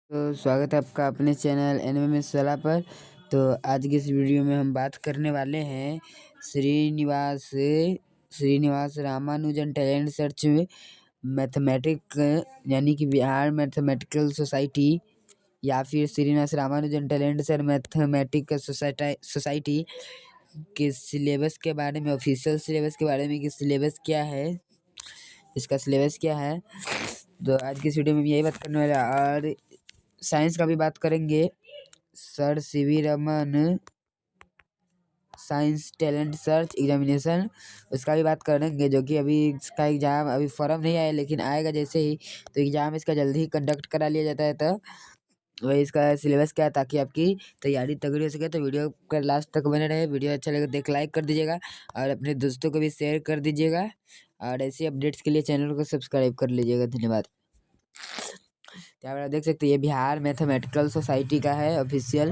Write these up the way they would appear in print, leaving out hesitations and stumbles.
तो स्वागत है आपका अपने चैनल एनएमएस सलाह पर। तो आज की इस वीडियो में हम बात करने वाले हैं Srinivasa Ramanujan talent search mathematic यानी कि बिहार मैथमेटिकल सोसाइटी या फिर Srinivasa Ramanujan talent search mathematical society के सिलेबस के बारे में, ऑफिशियल सिलेबस के बारे में कि सिलेबस क्या है, इसका सिलेबस क्या है। तो आज की इस वीडियो में यही बात करने वाला है। और साइंस का भी बात करेंगे। Sir CV Raman science talent search examination, उसका भी बात करेंगे, जो कि अभी इसका एग्ज़ाम अभी फॉर्म नहीं आया लेकिन आएगा जैसे ही, तो एग्ज़ाम इसका जल्दी ही कंडक्ट करा लिया जाता है। तो वही इसका सिलेबस क्या है, ताकि आपकी तैयारी तगड़ी हो सके। तो वीडियो का लास्ट तक बने रहे। वीडियो अच्छा लगे तो एक लाइक कर दीजिएगा और अपने दोस्तों को भी शेयर कर दीजिएगा। और ऐसे अपडेट्स के लिए चैनल को सब्सक्राइब कर लीजिएगा। धन्यवाद। यहाँ पर आप देख सकते हैं ये बिहार मैथमेटिकल सोसाइटी का है official.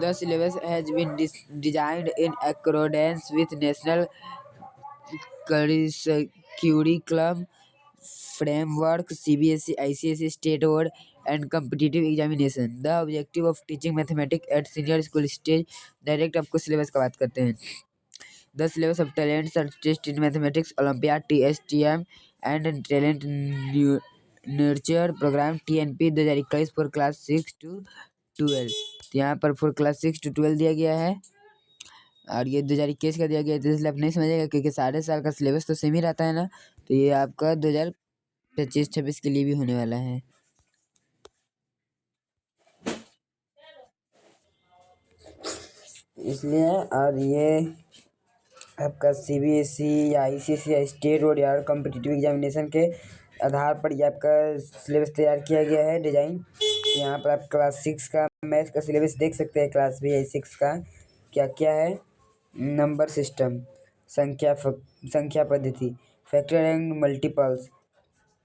The syllabus has been designed in accordance with national curriculum framework, CBSE, ICSE, state board and competitive examination. The objective of teaching mathematics at senior school stage. Direct आपको syllabus का बात करते हैं। The syllabus of talent search test in mathematics, Olympiad, TSTM and talent nurture program TNP 2021 for class 6 to 12। तो यहाँ पर for class 6 to 12 दिया गया है और ये 2021 का दिया गया है। तो इसलिए आप नहीं समझेगा क्योंकि साढ़े साल का सिलेबस तो सेम ही रहता है ना। तो ये आपका 2025-26 के लिए भी होने वाला है। इसलिए और ये आपका CBSE या ICSE या स्टेट बोर्ड या कॉम्पिटिटिव एग्जामिनेशन के आधार पर ये आपका सिलेबस तैयार किया गया है डिजाइन। यहाँ पर आप क्लास 6 का मैथ का सिलेबस देख सकते हैं। क्लास भी 6 का क्या क्या है। नंबर सिस्टम, संख्या पद्धति, factor and multiples,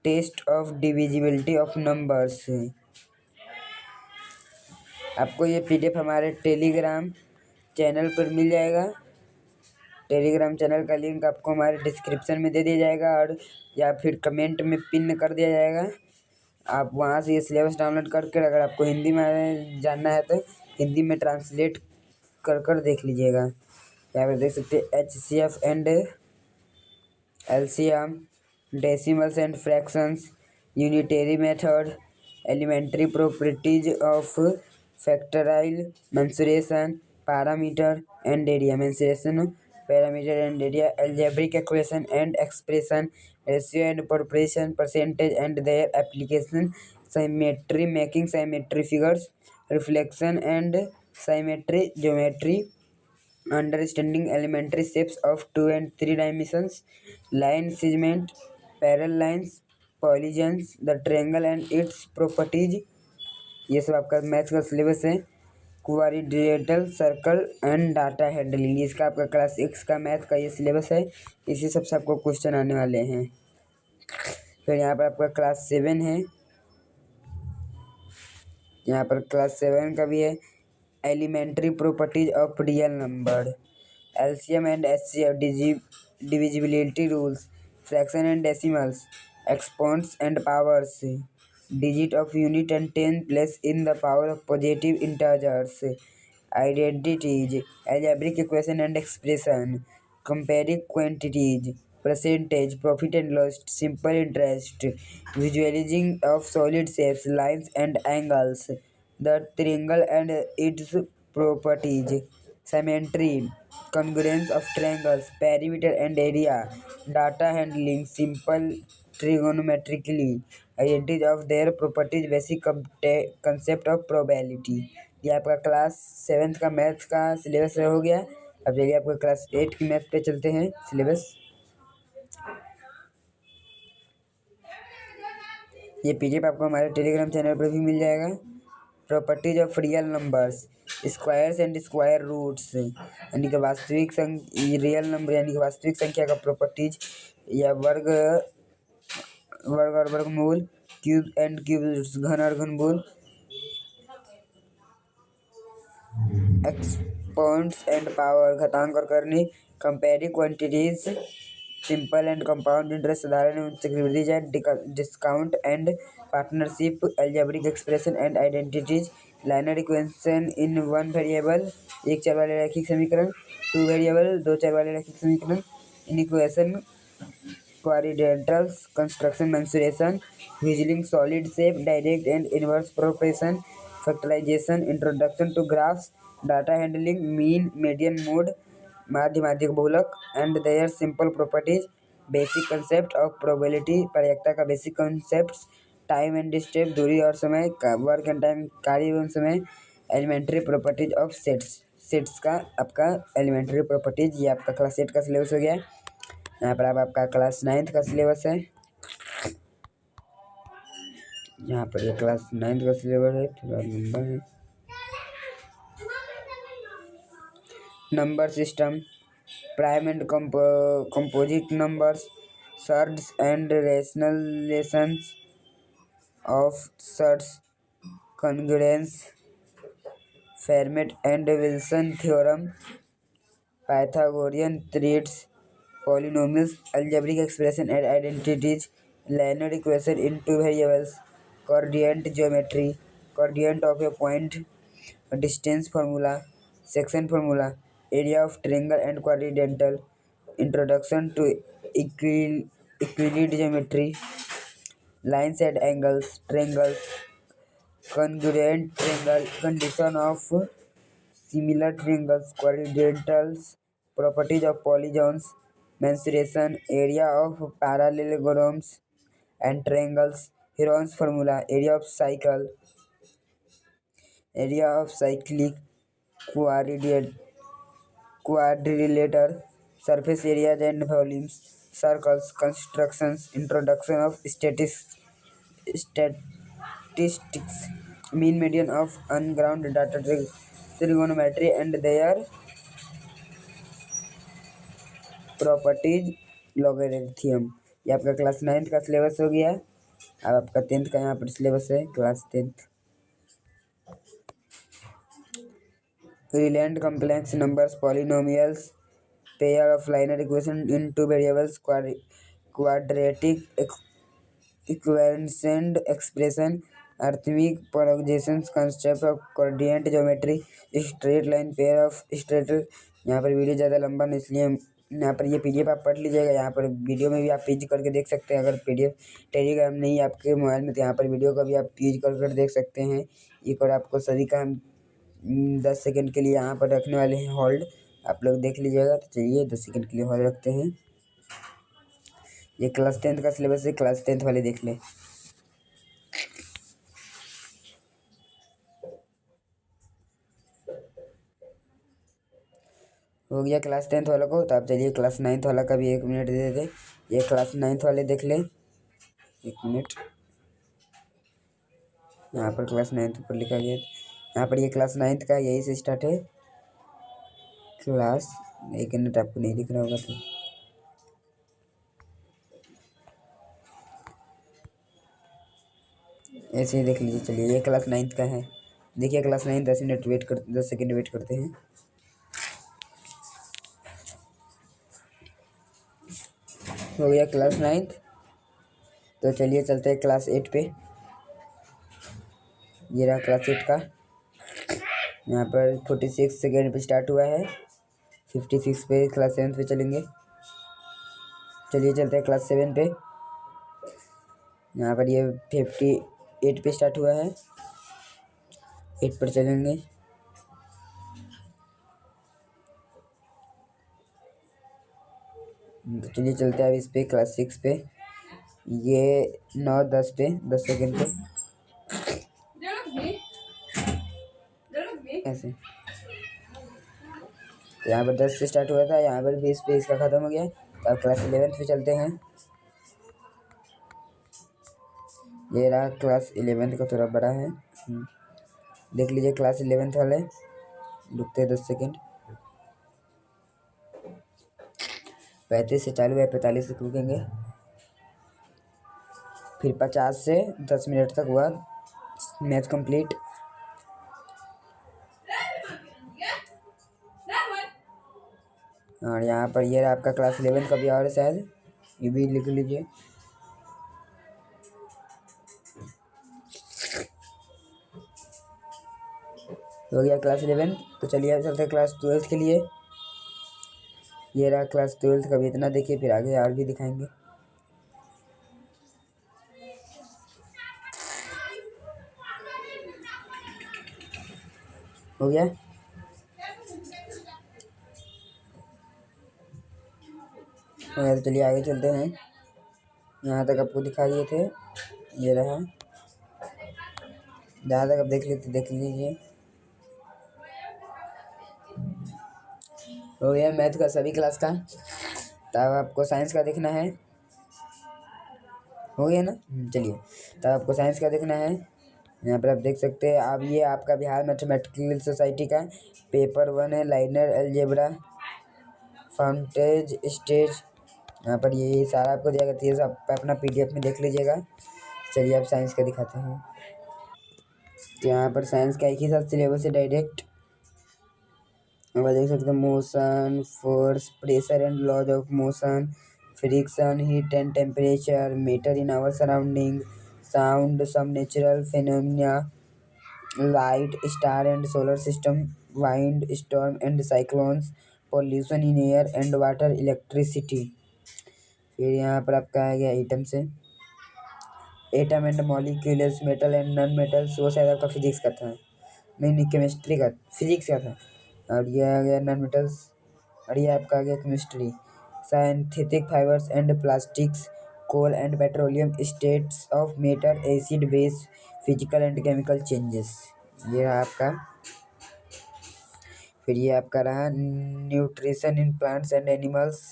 test of divisibility of numbers. आपको ये PDF हमारे टेलीग्राम चैनल पर मिल जाएगा। टेलीग्राम चैनल का लिंक आपको हमारे डिस्क्रिप्शन में दे दिया जाएगा और या फिर कमेंट में पिन कर दिया जाएगा। आप वहाँ से ये सिलेबस डाउनलोड करके अगर आपको हिंदी में जानना है तो हिंदी में ट्रांसलेट कर देख लीजिएगा। यहाँ पर देख सकते हैं HCF and LCM, decimals and fractions, unitary method, elementary properties of factorial, mensuration, parameter and area, mensuration, parameter and area, algebraic equation and expression, ratio and proportion, percentage and their application, symmetry making symmetry figures, reflection and symmetry geometry, understanding elementary shapes of 2 and 3 dimensions, line segment, parallel lines, polygons, the triangle and its properties। ये सब आपका maths का syllabus है। Quadrilateral circle and data handling, इसका आपका class 6 का math का ये सिलेबस है। इसी सबसे आपको क्वेश्चन आने वाले हैं। फिर यहाँ पर आपका क्लास 7 है। यहाँ पर क्लास 7 का भी है। Elementary properties of real number, LCM and HCF, divisibility rules, fraction and decimals, exponents and powers, digit of unit and 10 place in the power of positive integers, identities, algebraic equation and expression, comparing quantities, percentage, profit and loss, simple interest, visualizing of solid shapes, lines and angles, the triangle and its properties, symmetry, congruence of triangles, perimeter and area, data handling, simple trigonometrically, identity of their properties, basic concept of probability। ये आपका class 7 का maths का syllabus हो गया। अब चलिए आपका class 8 की मैथ पे चलते हैं। सिलेबस ये PDF आपको हमारे टेलीग्राम चैनल पर भी मिल जाएगा। Properties of real numbers, squares and square roots, यानी कि वास्तविक रियल नंबर यानी कि वास्तविक संख्या का प्रॉपर्टीज, या वर्ग और वर्गमूल, क्यूब एंड क्यूब रूट्स, घन और घनमूल, एक्सपोनेंट्स एंड पावर, घातांक और करनी, comparing quantities, simple and compound interest, साधारण एवं चक्रवृद्धि chart, discount and partnership, algebraic expression and identities, liner equation in one variable, एक चर वाले रैखिक समीकरण, टू वेरिएबल, दो चर वाले रैखिक समीकरण, in equation, quadrilaterals, construction, mensuration, visualising solid shape, direct and inverse proportion, factorization, introduction to graphs, data handling, mean, median, mode, माध्य, माध्यिक बहुलक and their simple properties, basic concept of probability, प्रायिकता का basic concepts, time and step, दूरी और समय का, work and time, कार्य एवं समय, elementary properties of sets, sets का आपका एलिमेंट्री प्रॉपर्टीज। ये आपका क्लास 8 का सिलेबस हो गया है। यहाँ पर अब आपका क्लास 9 का सिलेबस है। यहाँ पर ये क्लास 9 का सिलेबस है, थोड़ा लंबा है। Number system, prime and composite numbers, surds and rationalisations of surds, congruence, Fermat and Wilson theorem, Pythagorean threads, polynomials, algebraic expression and identities, linear equation in two variables, coordinate geometry, coordinate of a point, distance formula, section formula, area of triangle and quadrilateral, introduction to Euclid geometry, lines and angles, triangles, congruent triangle, condition of similar triangles, quadrilaterals, properties of polygons, mensuration, area of parallelograms and triangles, Heron's formula, area of cyclic quadrilateral, surface areas and volumes, circles, constructions, introduction of statistics, mean median of ungrounded data, trigonometry and their properties, logarithm. ये आपका class 9 का syllabus हो गया। अब आपका 10th का यहाँ पर सिलेबस है, class 10th। Reliant complex numbers, polynomials, pair of liner equation in two variables, quadratic equations expression, arithmetic projections, concept of coordinate geometry, straight line, pair of straight. यहाँ पर वीडियो ज़्यादा लंबा नहीं, इसलिए यहाँ पर ये पीडीएफ आप पढ़ लीजिएगा। यहाँ पर वीडियो में भी आप यूज करके देख सकते हैं। अगर पीडीएफ टेलीग्राम नहीं है आपके मोबाइल में तो यहाँ पर वीडियो का भी आप यूज कर देख सकते हैं। एक और आपको सभी का हम 10 सेकंड के लिए यहाँ पर रखने वाले हैं होल्ड, आप लोग देख लीजिएगा। तो चलिए 10 सेकंड के लिए होल्ड रखते हैं। ये क्लास 10th का सिलेबस है, क्लास 10th वाले देख ले। हो गया क्लास 10th वाला को। तो आप चलिए क्लास 9th वाला का भी 1 मिनट दे दे। ये क्लास 9th वाले देख ले, 1 मिनट। यहाँ पर क्लास 9th ऊपर लिखा गया है। यहाँ पर ये क्लास 9th का यही से स्टार्ट है क्लास। 1 मिनट आपको नहीं दिख रहा होगा तो ऐसे ही देख लीजिए। चलिए ये क्लास 9th का है। देखिए क्लास 9 10 सेकेंड वेट करते हैं। हो गया क्लास 9th। तो चलिए चलते हैं क्लास 8 पे। ये रहा क्लास 8 का। यहाँ पर 46 सेकेंड पे स्टार्ट हुआ है, 56 पे क्लास 7 पे चलेंगे। चलिए चलते हैं क्लास 7 पे। यहाँ पर ये 58 पे स्टार्ट हुआ है, 8 पर चलेंगे। तो चलिए चलते हैं अब इस पे क्लास 6 पे। ये 9-10 पे 10 सेकेंड पे ऐसे। तो यहाँ पर 10 से स्टार्ट हुआ था, यहाँ पर 20 पे इसका ख़त्म हो गया। तो अब क्लास 11 पे चलते हैं। ये रहा क्लास 11 का, थोड़ा बड़ा है, देख लीजिए क्लास 11 वाले। रुकते हैं 10 सेकेंड। 35 से चालू है, 45 तक रुकेंगे। फिर 50 से 10 मिनट तक हुआ मैच कंप्लीट। और यहाँ पर ये आपका क्लास 11 का भी और है शायद। ये भी लिख लीजिए। हो गया क्लास 11। तो चलिए अब चलते हैं क्लास 12 के लिए। ये रहा क्लास 12 का भी इतना देखिए, फिर आगे और भी दिखाएंगे। हो गया। तो चलिए आगे चलते हैं। यहाँ तक आपको दिखा दिए थे, ये रहा। जहाँ तक आप देख लीजिए। हो गया मैथ का सभी क्लास का। तब आपको साइंस का देखना है। हो गया ना। चलिए तब आपको साइंस का देखना है। यहाँ पर आप देख सकते हैं। अब ये आपका बिहार मैथमेटिकल सोसाइटी का पेपर 1 है। लाइनर अलजेब्रा फाउंटेज स्टेज। यहाँ पर ये सारा आपको दिया गया है, सब आप अपना PDF में देख लीजिएगा। चलिए अब साइंस का दिखाते हैं। तो यहाँ पर साइंस का एक ही साथ सिलेबस है डायरेक्ट। अब देख सकते हैं motion, force, pressure and laws of motion, friction, heat and temperature, matter in our surrounding, sound, some natural phenomena, light, star and solar system, wind, storm and cyclones, pollution in air and water, electricity. फिर यहाँ पर आपका आ गया atom से। Atom and molecules, metal and non metals, वो शायद आपका फिजिक्स का था। नहीं, केमिस्ट्री का, फिजिक्स का था। और ये आ गया नॉन मेटल्स। और ये आपका आ गया chemistry. Synthetic fibres and plastics, coal and petroleum, states of matter, acid base, physical and chemical changes. ये रहा आपका। फिर ये आपका रहा nutrition in plants and animals,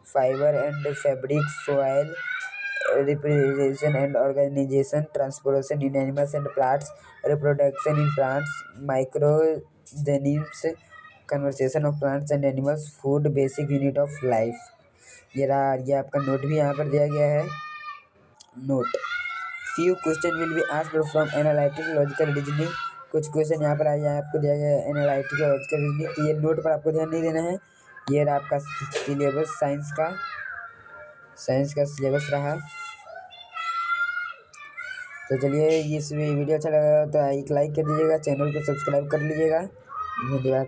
fibre and fabric, soil respiration and organization, transpiration in animals and plants, reproduction in plants, microorganisms, conservation of plants and animals, food, basic unit of life। ये आपका note भी यहाँ पर दिया गया है। Note, few question will be asked from analytic logical reasoning। कुछ question यहाँ पर आ जाए, आपको दिया गया है एनालिटिकल लॉजिकल रीजनिंग। तो ये नोट पर आपको ध्यान नहीं देना है। ये रहा आपका सिलेबस साइंस का सिलेबस रहा। तो चलिए इस वीडियो अच्छा लगा तो एक लाइक कर दीजिएगा, चैनल को सब्सक्राइब कर लीजिएगा। धन्यवाद।